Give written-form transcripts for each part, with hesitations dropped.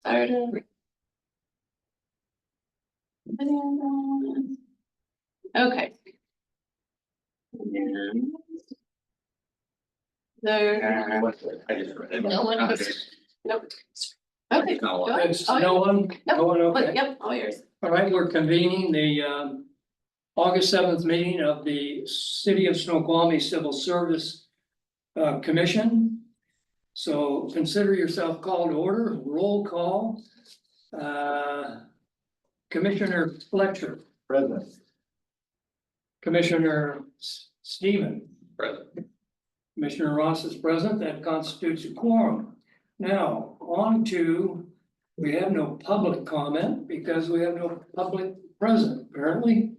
started. Okay. And there. I just read it. No one else. Nope. Okay. No one. go ahead. There's Oh, no one, Nope. no one, okay. Yep, all yours. All right, we're convening the August 7th meeting of the City of Snoqualmie Civil Service Commission. So consider yourself called to order, roll call. Commissioner Fletcher, Present. Commissioner Stephen, Present. Commissioner Ross is present, that constitutes a quorum. Now, on to, we have no public comment because we have no public present apparently.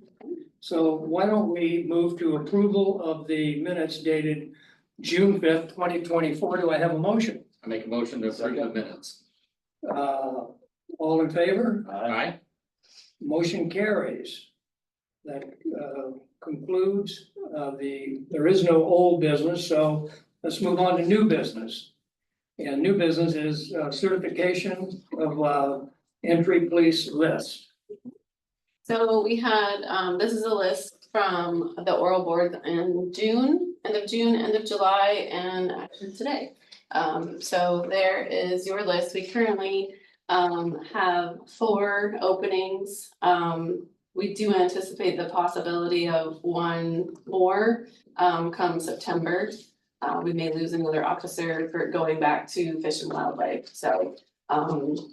So why don't we move to approval of the minutes dated June 5th, 2024. Do I have a motion? I make a motion to approve the minutes. All in favor? Aye. Motion carries. That concludes there is no old business, so let's move on to new business. And new business is certification of entry police list. So we had, this is a list from the oral board in June, end of June, end of July, and actually today. So there is your list. We currently have 4 openings. We do anticipate the possibility of 1 more come September. We may lose another officer for going back to Fish and Wildlife, so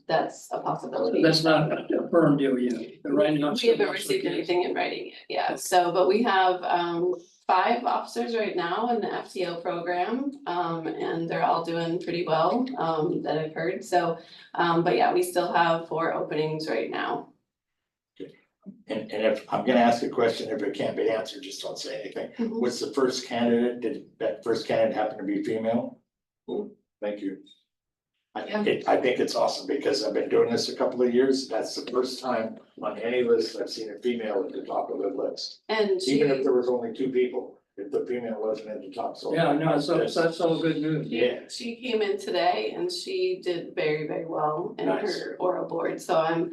that's a possibility. That's not a firm deal yet. Right now. We haven't received anything in writing yet, yeah, so, but we have 5 officers right now in the FTO program, and they're all doing pretty well, that I've heard, so, but yeah, we still have 4 openings right now. And if I'm gonna ask a question, if it can't be answered, just don't say anything. Mhm. What's the first candidate? Did that first candidate happen to be female? Mm. Thank you. Yeah. I think it's awesome because I've been doing this a couple of years. That's the first time on any list I've seen a female at the top of the list. And Even if she, there was only 2 people, if the female wasn't at the top, so. Yeah, no, so that's all good news. Yeah. she came in today and she did very, very well in Nice. her oral board, so I'm,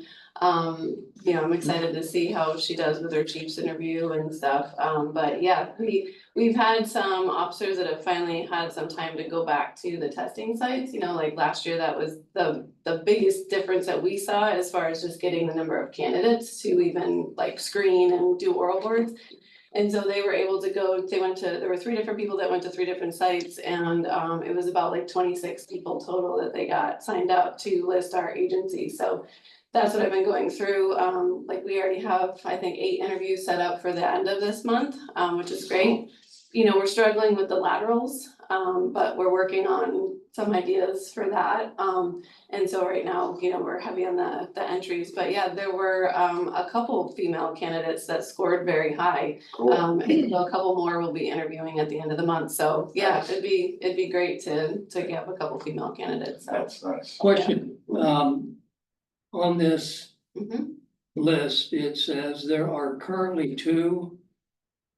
you know, I'm excited to see how she does with her chief's interview and stuff, but yeah, we've had some officers that have finally had some time to go back to the testing sites, you know, like last year, that was the biggest difference that we saw as far as just getting the number of candidates to even like screen and do oral boards. And so they were able to go, there were 3 different people that went to 3 different sites, and it was about like 26 people total that they got signed up to list our agency, so that's what I've been going through. Like we already have, I think, 8 interviews set up for the end of this month, which is great. You know, we're struggling with the laterals, but we're working on some ideas for that. And so right now, you know, we're heavy on the entries, but yeah, there were a couple female candidates that scored very high. Cool. And a couple more will be interviewing at the end of the month, so yeah, it'd be great to have a couple female candidates, so. That's nice. Question, on this Mhm. list, it says there are currently 2,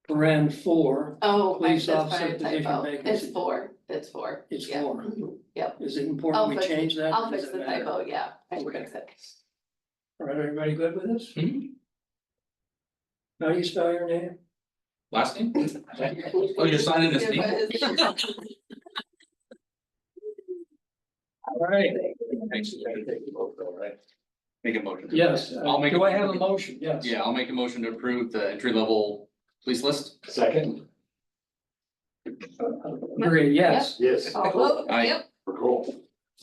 paren 4. Oh, Police that's officer probably a position typo. vacancy. It's 4, it's 4. It's Yeah. 4. Mhm. Yep, Is it I'll important we fix change it. that? I'll Does fix it the matter? typo, yeah, I can Okay. fix it. All right, everybody good with this? Mhm. How do you spell your name? Last name? Oh, you're signing this Yeah, name? but All right, Thanks. Right. Make a motion. yes, I'll make. do I have a motion? Yes. Yeah, I'll make a motion to approve the entry level police list. Second, Agree, yes. yes, I'll vote, Aye. yep, we're cool.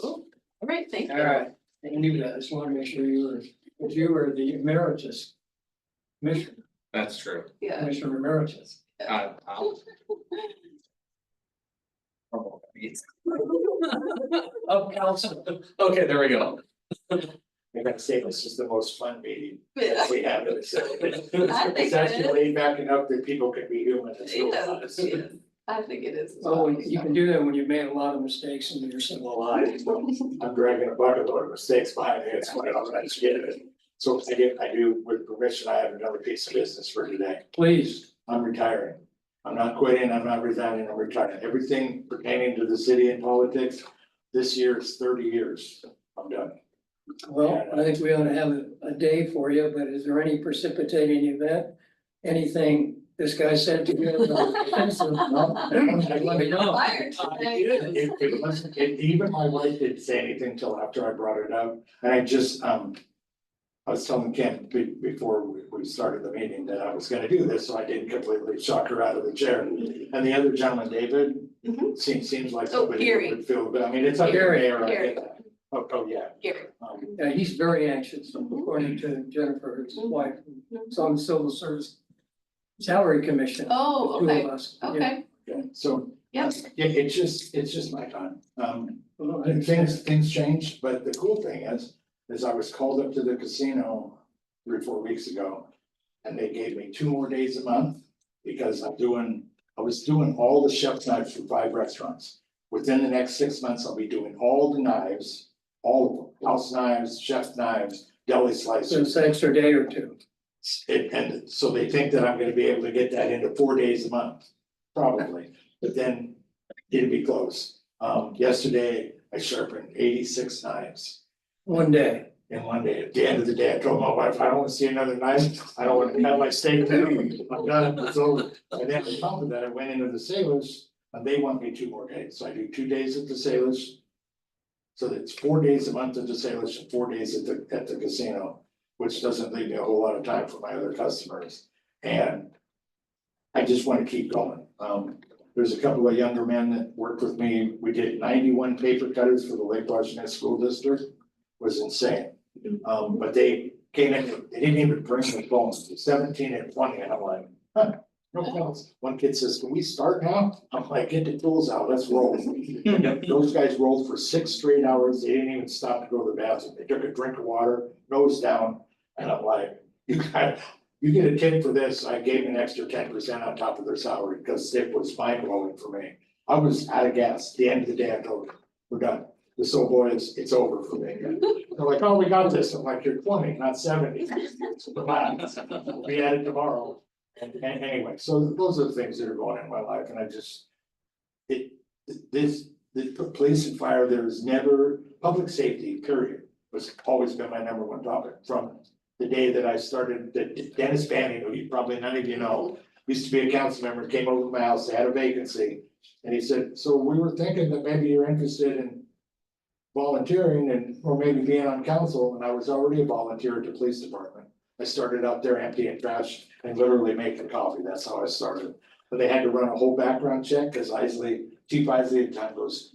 all right, thank you. All right, I knew that, I just wanted to make sure you were the emeritus commissioner, That's true. Yeah. commissioner emeritus. I'll- Of council. Okay, there we go. I gotta say, this is the most fun meeting Yeah. we have. It's I think it's actually it is. laid back enough that people can be human. It's really fun. Yes, I think it is. Oh, you can do that when you've made a lot of mistakes in your civil life. I'm dragging a bucket load of mistakes behind me. It's quite all right to get it. So I do, with permission, I have another piece of business for today. Please, I'm retiring. I'm not quitting, I'm not resigning, I'm retiring. Everything pertaining to the city and politics, this year is 30 years. I'm done. Well, I think we ought to have a day for you, but is there any precipitating event? Anything this guy said to you? Let me know. Fired. It wasn't, even my wife didn't say anything till after I brought it up, and I just, I was telling Ken before we started the meeting that I was gonna do this, so I didn't completely shock her out of the chair. And the other gentleman, David, Mhm. seems like Oh, somebody Gary. that would feel, but I mean, it's up to the Gary. mayor, I Gary. get that. Oh, yeah. Gary. Yeah, he's very anxious, according to Jennifer, his wife, it's on the Civil Service Salary Commission. Oh, the two okay, of us. Yeah. okay, Yeah, so, yep. yeah, it's just my time. Well, And things changed, but the cool thing is I was called up to the casino 3 or 4 weeks ago. And they gave me 2 more days a month because I was doing all the chef knives for 5 restaurants. Within the next 6 months, I'll be doing all the knives, all of them, house knives, chef knives, deli So slicers. it's an extra day or two. And so they think that I'm gonna be able to get that into 4 days a month, probably, but then it'd be close. Yesterday, I sharpened 86 knives One day. in one day. At the end of the day, I told my wife, I don't wanna see another knife, I don't wanna cut my steak down, I'm done, it's over. And then on top of that, I went into the sailors, and they want me 2 more days, so I do 2 days at the sailors. So that's 4 days a month at the sailors and 4 days at the casino, which doesn't leave me a whole lot of time for my other customers. And I just wanna keep going. There's a couple of younger men that worked with me, we did 91 paper cutters for the Lake Washington School District, was insane. But they came in, they didn't even bring the phones, 17 and 20, and I'm like, huh, no phones. One kid says, can we start now? I'm like, get the tools out, let's roll. And those guys rolled for 6 straight hours, they didn't even stop to go to the bathroom, they took a drink of water, nose down, and I'm like, you get a tip for this, I gave an extra 10% on top of their salary, because it was mind blowing for me. I was out of gas, at the end of the day, I told them, we're done. This old boy it's over for me. They're like, oh, we got this. I'm like, you're 20, not 70. Relax. We'll be at it tomorrow. And anyway, so those are the things that are going on in my life, and I just, the police and fire, there's never, public safety, period, was always been my #1 topic from the day that I started, that Dennis Banning, who probably none of you know, used to be a council member, came over to my house, they had a vacancy. And he said, so we were thinking that maybe you're interested in volunteering and, or maybe being on council, and I was already a volunteer at the police department. I started out there emptying trash and literally making coffee, that's how I started. But they had to run a whole background check, cause Chief Isley at the time goes,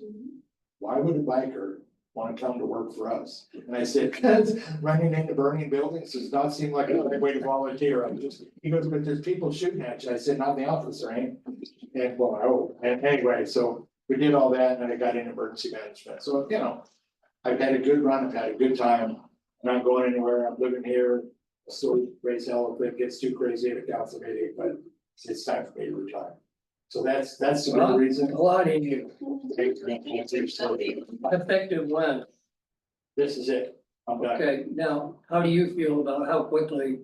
why would a biker wanna come to work for us? And I said, cause running into burning buildings does not seem like a right way to volunteer, he goes, but there's people shooting at you, I said, not the officer, ain't. And well, I hope, and anyway, so we did all that, and I got into emergency management, so, you know, I've had a good run, I've had a good time, I'm not going anywhere, I'm living here. I still raise hell if it gets too crazy at a council meeting, but it's time for me to retire. So that's the main reason. A lot in you. This Effective when? is it, I'm done. Okay, now, how do you feel about how quickly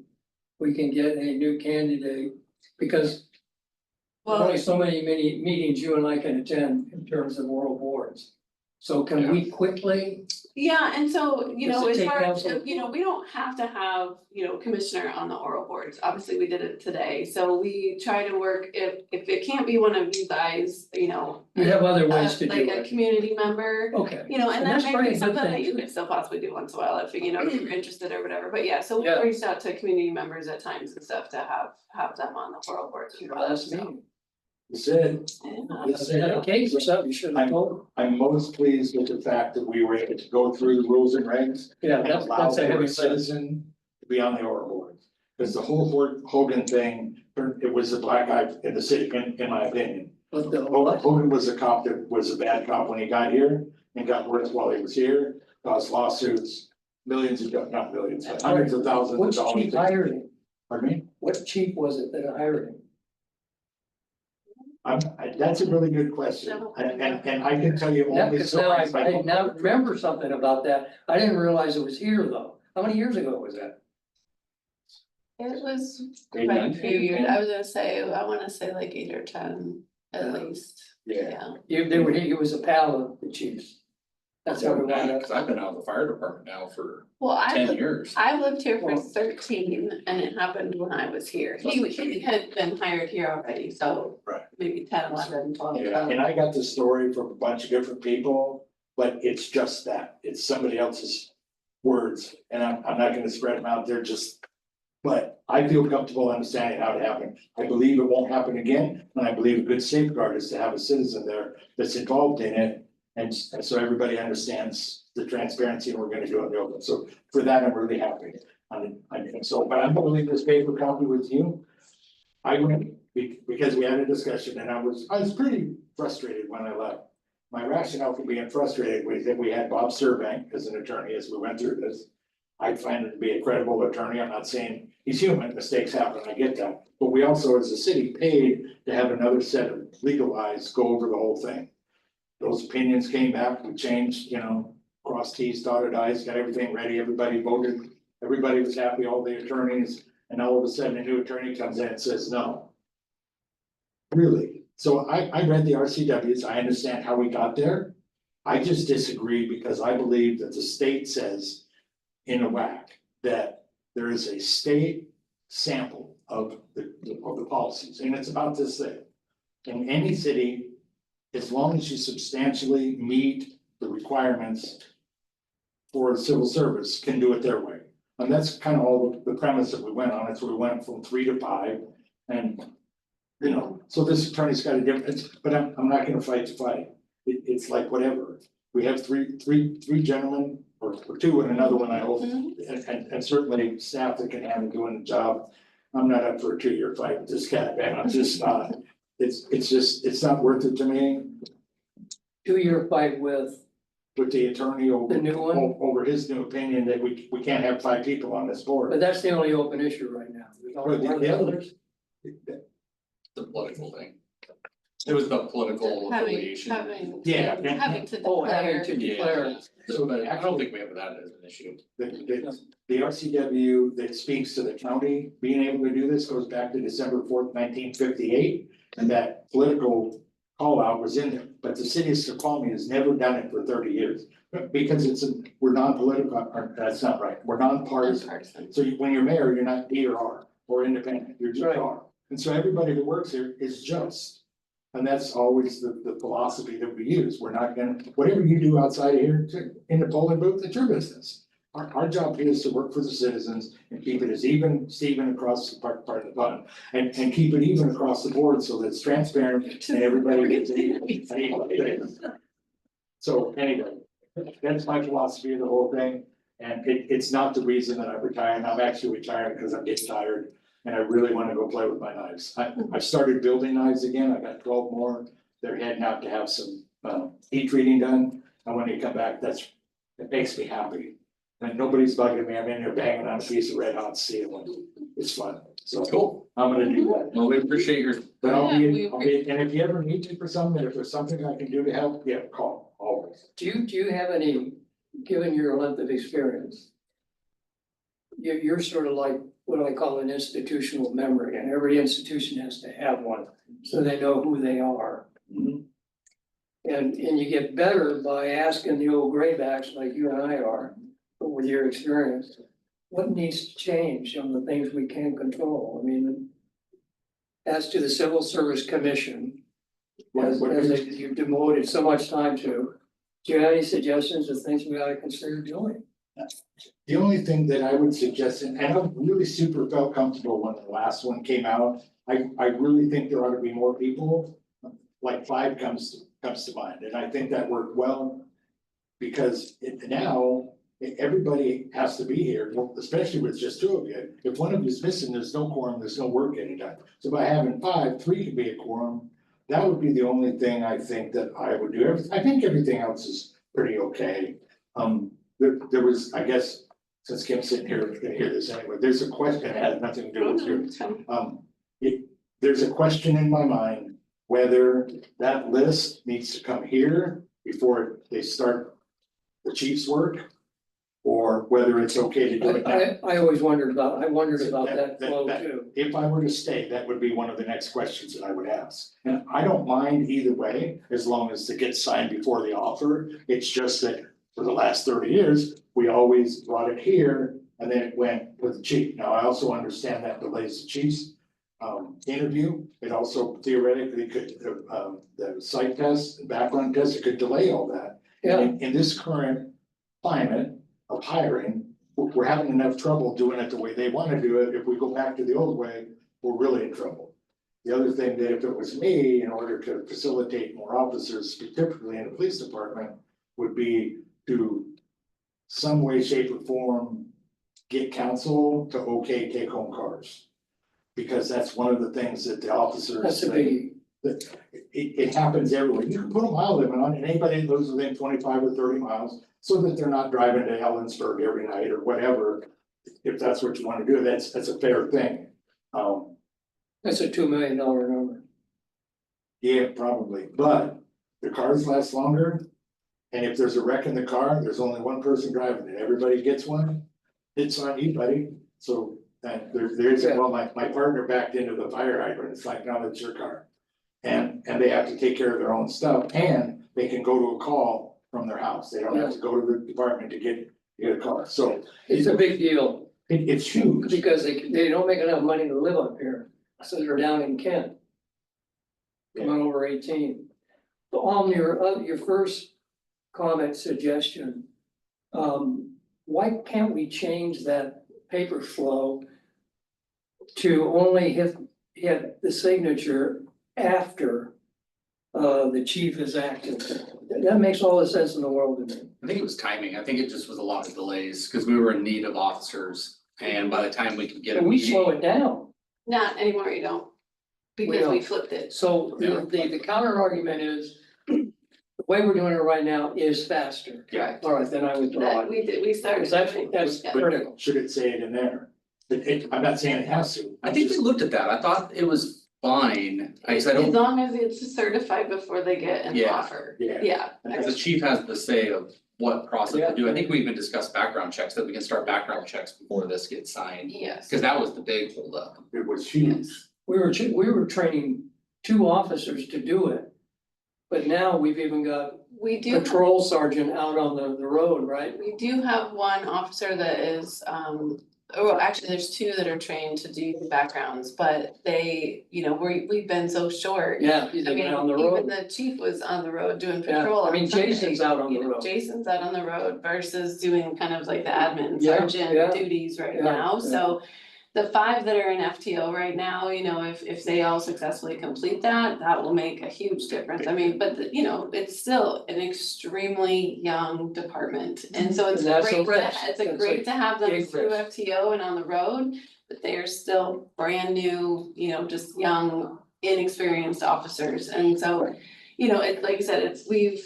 we can get a new candidate? Because Well, only so many meetings you and I can attend in terms of oral boards. So can we quickly? yeah, and so, Does it as take far as, council? we don't have to have, commissioner on the oral boards, obviously, we did it today, so we try to work, if it can't be one of you guys, You have other ways to do like a it. community member. Okay, And that that's may probably be a good something that thing, you too. could still possibly do once in a while if you're interested or whatever, but yeah, so we Yeah. reached out to community members at times and stuff to have them on the oral boards. as well, last so, meeting. That's it. yeah. If they had a case or something, you should have told them. I'm most pleased with the fact that we were able to go through the rules and regs. Yeah, And that's allow a for heavy a lift. citizen to be on the oral board. Because the whole Hogan thing, it was a black eye in the city, in my opinion. But the Hogan was a cop that was a bad cop when he got here and got worse while he was here, caused lawsuits, millions of, not millions, but hundreds of thousands of Which dollars. chief hired him? Pardon me? What chief was it that hired him? That's a really good question, and I can tell you Yeah, only because now I stories. now remember something about that. I didn't realize it was here though. How many years ago was that? It was Maybe quite a 9, few years, I wanna say like 8 or 10 at least, Yeah. yeah. He was a pal of the chief's. That's how we want Yeah, it. 'cause I've been out of the fire department now for Well, 10 years. I lived here for Well- 13 and it happened when I was here. He had been hired here already, so. Right. Maybe 10, 11, 12. Yeah, and I got the story from a bunch of different people, but it's just that, it's somebody else's words, and I'm not gonna spread them out there, just. But I feel comfortable understanding how it happened. I believe it won't happen again, and I believe a good safeguard is to have a citizen there that's involved in it. And so everybody understands the transparency and we're gonna do it in the open, so for that, I'm really happy. And so, but I'm gonna leave this paper copy with you. I went because we had a discussion and I was pretty frustrated when I left. My rationale for being frustrated was that we had Bob Surbank as an attorney as we went through this. I find him to be a credible attorney. I'm not saying he's human, mistakes happen, I get that. But we also, as a city, paid to have another set of legal eyes go over the whole thing. Those opinions came back, we changed, crossed Ts, dotted Is, got everything ready, everybody voted. Everybody was happy, all the attorneys, and all of a sudden a new attorney comes in and says, no. Really? So I read the RCWs, I understand how we got there. I just disagree because I believe that the state says in a whack that there is a state sample of the policies, and it's about this thing. In any city, as long as you substantially meet the requirements for civil service, can do it their way. And that's kind of all the premise that we went on, it's we went from 3 to 5, and so this attorney's got a difference, but I'm not gonna fight to fight. It's like whatever, we have three gentlemen, or 2 and another one I hope, and certainly staff that can handle doing the job. I'm not up for a 2-year fight with this guy, man, I'm just not, it's not worth it to me. 2-year fight with With the attorney over, the new one, over his new opinion that we can't have 5 people on this board. but that's the only open issue right now. There's all- Well, the are there other- others? The political thing. It was the political affiliation. Having Yeah. having to Oh, declare. having to declare. Yeah, so but I don't think we have that as an issue. The RCW that speaks to the county being able to do this goes back to December 4th, 1958, and that political call out was in there, but the city of Snoqualmie has never done it for 30 years. Because we're non-political, or that's not right, we're non-partisan. Nonpartisan. So when you're mayor, you're not D or R or independent, you're just Right. R. And so everybody that works here is just. And that's always the philosophy that we use. We're not gonna, whatever you do outside of here, in the polling booth, it's your business. Our job here is to work for the citizens and keep it as Steven across the part of the button. And keep it even across the board so that it's transparent and everybody gets it. So anyway, that's my philosophy of the whole thing. And it's not the reason that I'm retiring. I'm actually retiring because I'm getting tired. And I really wanna go play with my knives. I've started building knives again. I got 12 more. They're heading out to have some heat treating done. And when they come back, it makes me happy. And nobody's bugging me. I'm in there banging on a piece of red hot steel and it's fun. So Cool. I'm gonna do that. Well, we appreciate your, But Yeah, and if you ever need to for something, if there's something I can do to help, yeah, call, always. Do you have any, given your length of experience? You're sort of like what I call an institutional memory, and every institution has to have one, so they know who they are. Mhm. And you get better by asking the old graybacks like you and I are, with your experience, what needs to change on the things we can't control? I mean, as to the Civil Service Commission, as you devoted so much time to, do you have any suggestions of things we ought to consider doing? The only thing that I would suggest, and I really super felt comfortable when the last one came out, I really think there ought to be more people. Like 5 comes to mind, and I think that worked well. Because now, everybody has to be here, especially with just 2 of you. If one of you is missing, there's no quorum, there's no work getting done. So by having 5, 3 could be a quorum. That would be the only thing I think that I would do. I think everything else is pretty okay. There was, I guess, since Kim's sitting here, we're gonna hear this anyway, there's a question that has nothing to do with you. There's a question in my mind whether that list needs to come here before they start the chief's work. Or whether it's okay to do it now. I always wondered about that flow That- too. If I were to stay, that would be one of the next questions that I would ask. And I don't mind either way, as long as it gets signed before the offer. It's just that for the last 30 years, we always brought it here and then it went with the chief. Now, I also understand that delays the chief's interview. It also theoretically could, the site test, background test, it could delay all that. Yeah, In this current climate of hiring, we're having enough trouble doing it the way they wanna do it. If we go back to the old way, we're really in trouble. The other thing that if it was me, in order to facilitate more officers, specifically in the police department, would be to some way, shape or form, get council to okay take home cars. Because that's one of the things that the officers. that's a biggie. It happens everywhere. You can put a mile limit on, and anybody that lives within 25 or 30 miles, so that they're not driving to Ellensburg every night or whatever. If that's what you wanna do, that's a fair thing. That's a $2 million number. Yeah, probably, but the cars last longer. And if there's a wreck in the car, there's only one person driving it, everybody gets one, it's on you, buddy. So there's, Yeah. well, my partner backed into the fire hydrant, it's like, now that's your car. And they have to take care of their own stuff, and they can go to a call from their house, they don't have to go to the department to get a car, so It's a big deal it's huge. because they don't make enough money to live up here, so they're down in Kent. Coming over 18. On your first comment suggestion, why can't we change that paper flow to only hit the signature after the chief is active? That makes all the sense in the world to me. I think it was timing. I think it just was a lot of delays because we were in need of officers. And by the time we could get a And we meeting. slow it down. Not anymore, you don't, because we flipped it. So Yeah. the counter argument is, the way we're doing it right now is faster. Yeah. All right, then I withdraw That it. we started. That's Yeah. critical. Should it say it in there? I'm not saying it has to. I think we looked at that. I thought it was fine. I guess I As don't, long as it's certified before they get an Yeah. offer. Yeah. Yeah. because the chief has the say of what process to do. I think we even discussed background checks, that we can start background checks before this gets signed. Yes. Cause that was the big holdup. It was huge. We were training 2 officers to do it. But now we've even got We do. patrol sergeant out on the road, right? We do have one officer that is, oh, actually, there's 2 that are trained to do the backgrounds, but they, we've been so short. Yeah, he's I mean, even on the even road. the chief was on the road doing Yeah, patrol. I mean, on Sunday. Jason's out on the road. Jason's out on the road versus doing kind of like the admin Yeah, sergeant yeah, duties right yeah, now, yeah. so. The 5 that are in FTO right now, if they all successfully complete that, that will make a huge difference. I mean, but it's still an extremely young department. And so it's And that's a great, risk. it's That's great a to have them big through risk. FTO and on the road, but they are still brand new, just young, inexperienced officers. And so, like I said, we've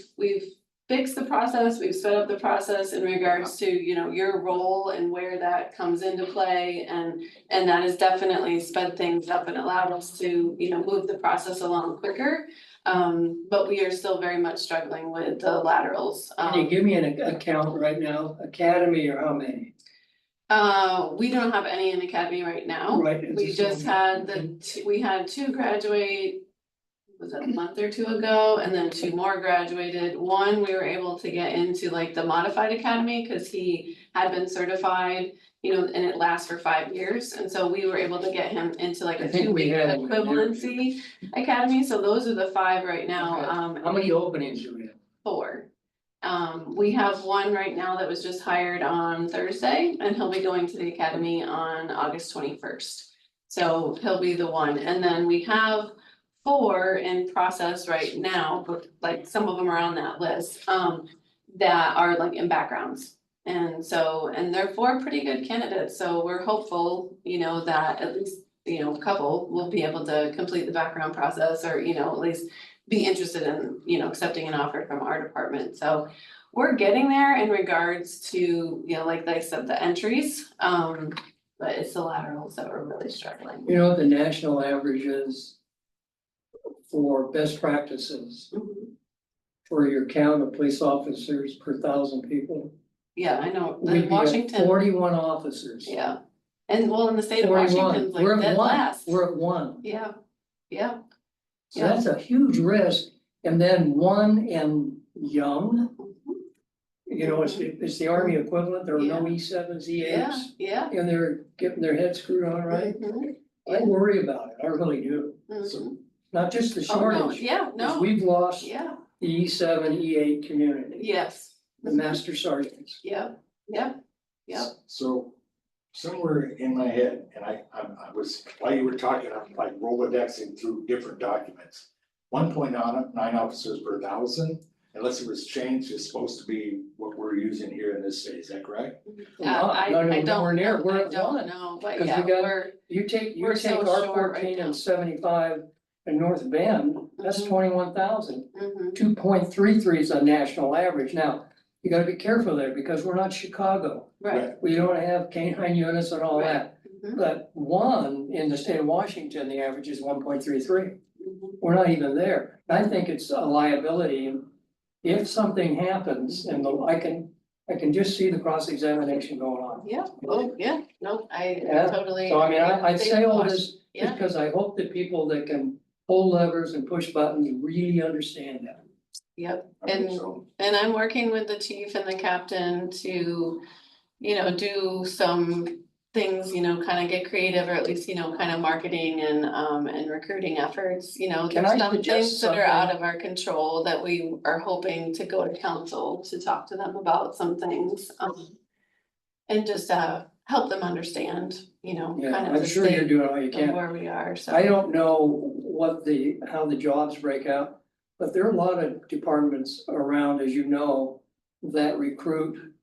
fixed the process, we've sped up the process in regards to, your role and where that comes into play. And that has definitely sped things up and allowed us to, move the process along quicker. But we are still very much struggling with the laterals. Can you give me an account right now, academy or how many? We don't have any in academy right now. Right, it's We the just same. had we had 2 graduate. Was it a month or 2 ago, and then 2 more graduated. One, we were able to get into like the modified academy, cause he had been certified, and it lasts for 5 years. And so we were able to get him into like I a think we 2-week had one there. equivalency academy, so those are the 5 right now, Okay. How many openings do we have? 4. We have one right now that was just hired on Thursday, and he'll be going to the academy on August 21st. So he'll be the one, and then we have 4 in process right now, but like some of them are on that list, that are like in backgrounds. And they're 4 pretty good candidates, so we're hopeful, that at least, a couple will be able to complete the background process or, at least be interested in, accepting an offer from our department. So we're getting there in regards to, like I said, the entries, but it's the laterals that we're really struggling. You know what the national average is for best practices Mhm. for your count of police officers per 1,000 people? Yeah, I know, We'd be in at Washington, 41 officers. yeah, and well, in the state of 41. Washington's like We're at dead 1. last. We're at 1. Yeah, yeah, So that's a huge risk. And then 1 and young, Mhm. You know, it's the Army equivalent, there are no Yeah. E7s, Yeah, E8s, yeah. and they're getting their heads screwed on right. Mhm, I worry about it, I really do, mhm. not just the Oh, no, shortage, yeah, 'cause no, we've lost yeah, the E7, E8 community, yes. the master sergeants. Yep, yep, yep. So somewhere in my head, and I was, while you were talking, I'm like Rolodexing through different documents. 1.9 officers per thousand, unless it was changed, is supposed to be what we're using here in this state, is that correct? I No, I nowhere don't near, know, we're I at don't one. know, but 'Cause we yeah, got- we're, You take We're so R short right 14 now. and 75 and North Bend, that's Mhm. 21,000. mhm, 2.33 is a national average. Now, you gotta be careful there because we're not Chicago. right. We don't have canine units and all Right. that. mhm, But one in the state of Washington, the average is 1.33. mhm. We're not even there. I think it's a liability. If something happens and I can just see the cross-examination going on. Yeah, oh, yeah, no, I Yeah. totally. So I mean, I agree. say all this just Yeah, because I hope that people that can pull levers and push buttons really understand that. yep, I think and so. and I'm working with the chief and the captain to, do some things, kind of get creative, or at least, kind of marketing and recruiting efforts, Can there's I some suggest things that are something? out of our control that we are hoping to go to council to talk to them about some things. And just help them understand, Yeah, kind of I'm the sure you're state doing all you of can. where we are, so. I don't know how the jobs break out, but there are a lot of departments around, as you know, that recruit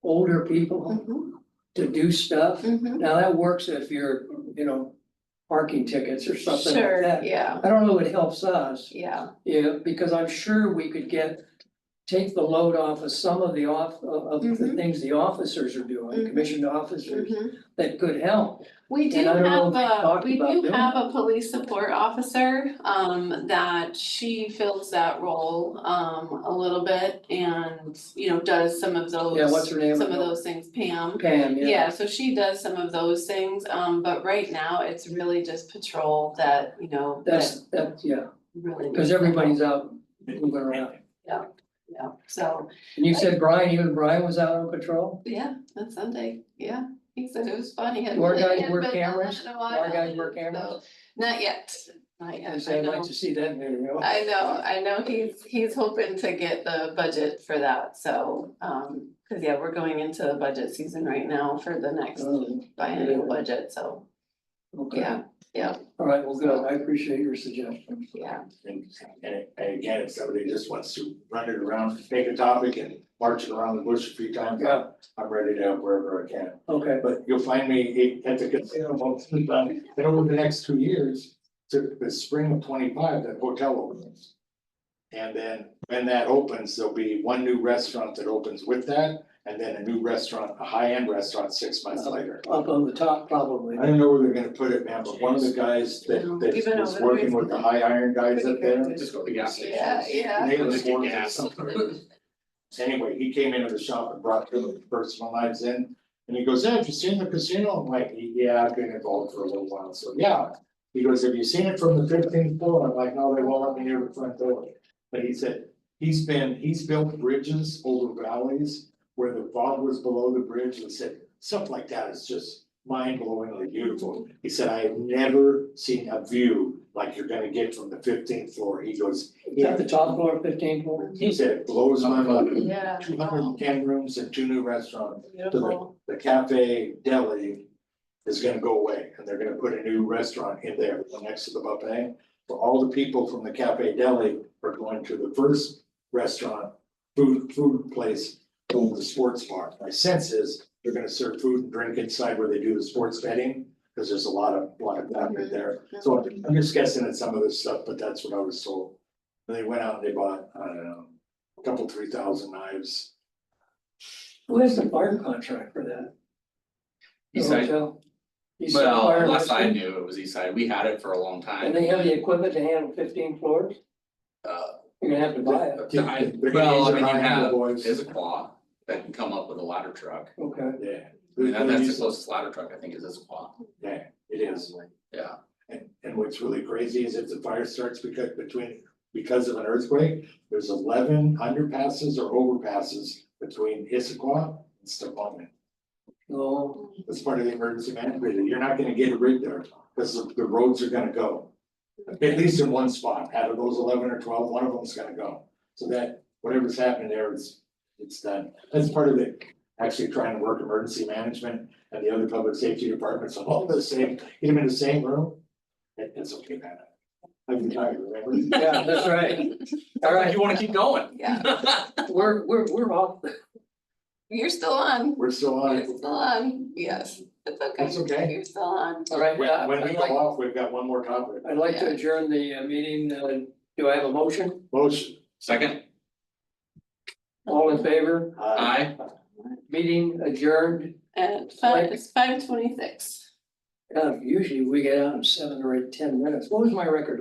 older people Mhm, to do stuff. mhm. Now, that works if you're, parking tickets or something like Sure, that. yeah, I don't know if it helps us. yeah, Yeah, because I'm sure we could take the load off of some of the Mhm. things the officers are doing, Mhm. commissioned officers, mhm. that could help. We do And I don't know have if we talked we about do doing have that. a police support officer, that she fills that role, a little bit and, does some of those. Yeah, what's her name? Some of those things, Pam. Pam, yeah. Yeah, so she does some of those things, but right now it's really just patrol that, That's, yeah, really. because needs the help. everybody's out moving around. Yeah, so, And you said even Brian was out on patrol? yeah, that's Sunday, yeah, he said it was fun, he had. Do our he guys had wear been on cameras? it in a Do our guys while, wear cameras? so, not yet, not yet, I I'd like know. to see that video. I know, he's hoping to get the budget for that, so, cause yeah, we're going into the budget season right now for the next biennial budget, so, Okay, yeah, all right, well, good, I appreciate your suggestion. yeah. And again, if somebody just wants to run it around, take a topic and march it around the bush a few times, Yeah. I'm ready to help wherever I can. Okay, But you'll find me at the casino most of the time, and over the next 2 years, to the spring of 25, that hotel opens. And then when that opens, there'll be one new restaurant that opens with that, and then a new restaurant, a high-end restaurant 6 months later. up on the top probably. I don't know where they're gonna put it, man, but one of the guys that No, that even was over the working way. with the high iron guys up there. Just go to the gas station. Yeah. They were Just get sworn to gas. something. Anyway, he came into the shop and brought two personal knives in, and he goes, "Yeah, have you seen the casino?" I'm like, "Yeah, I've been involved for a little while, so yeah." He goes, "Have you seen it from the 15th floor?" I'm like, "No, they won't let me near the front door." But he said, he's built bridges over valleys where the fog was below the bridge, and said, stuff like that is just mind-blowingly beautiful. He said, "I have never seen a view like you're gonna get from the 15th floor." He goes, Is that the top floor, 15th floor? he said, "It blows my mind." Yeah. 210 rooms and 2 new restaurants. Beautiful. The cafe deli is gonna go away, and they're gonna put a new restaurant in there next to the buffet. For all the people from the cafe deli are going to the first restaurant, food place, over the sports bar. My sense is they're gonna serve food and drink inside where they do the sports betting, because there's a lot of that right there. So I'm just guessing at some of this stuff, but that's what I was told. And they went out and they bought, I don't know, a couple, 3,000 knives. Who has the fire contract for that? The Eastside. hotel? Eastside Well, Fire last I Rescue? knew it was Eastside, we had it for a long And time. they have the equipment to handle 15 floors? You're gonna have to buy it. They're gonna Well, use I mean, their you high-end have boys. Issaquah that can come up with a ladder truck. Okay. Yeah. I mean, They'll that's the use- closest ladder truck, I think, is Issaquah. Yeah, it is. Yeah, And what's really crazy is if the fire starts because of an earthquake, there's 11 underpasses or overpasses between Issaquah and Snoqualmie. No, That's part of the emergency management. You're not gonna get a rig there, because the roads are gonna go. At least in one spot, out of those 11 or 12, one of them's gonna go. So that whatever's happening there it's done. That's part of it, actually trying to work emergency management and the other public safety departments, all the same, get them in the same room. It's okay, man. I'm retired, remember? yeah, that's right. All right, You wanna keep going? Yeah, we're off. you're still on, We're still on you're it. still on, yes, it's okay. That's okay. You're still on. All right, When we I'd go like, off, we've got one more topic. I'd like to adjourn the meeting. Do I have a motion? Motion. Second, All in favor? aye. Meeting adjourned. And it's 5:26. Usually we get out in 7 or 8, 10 minutes. What was my record?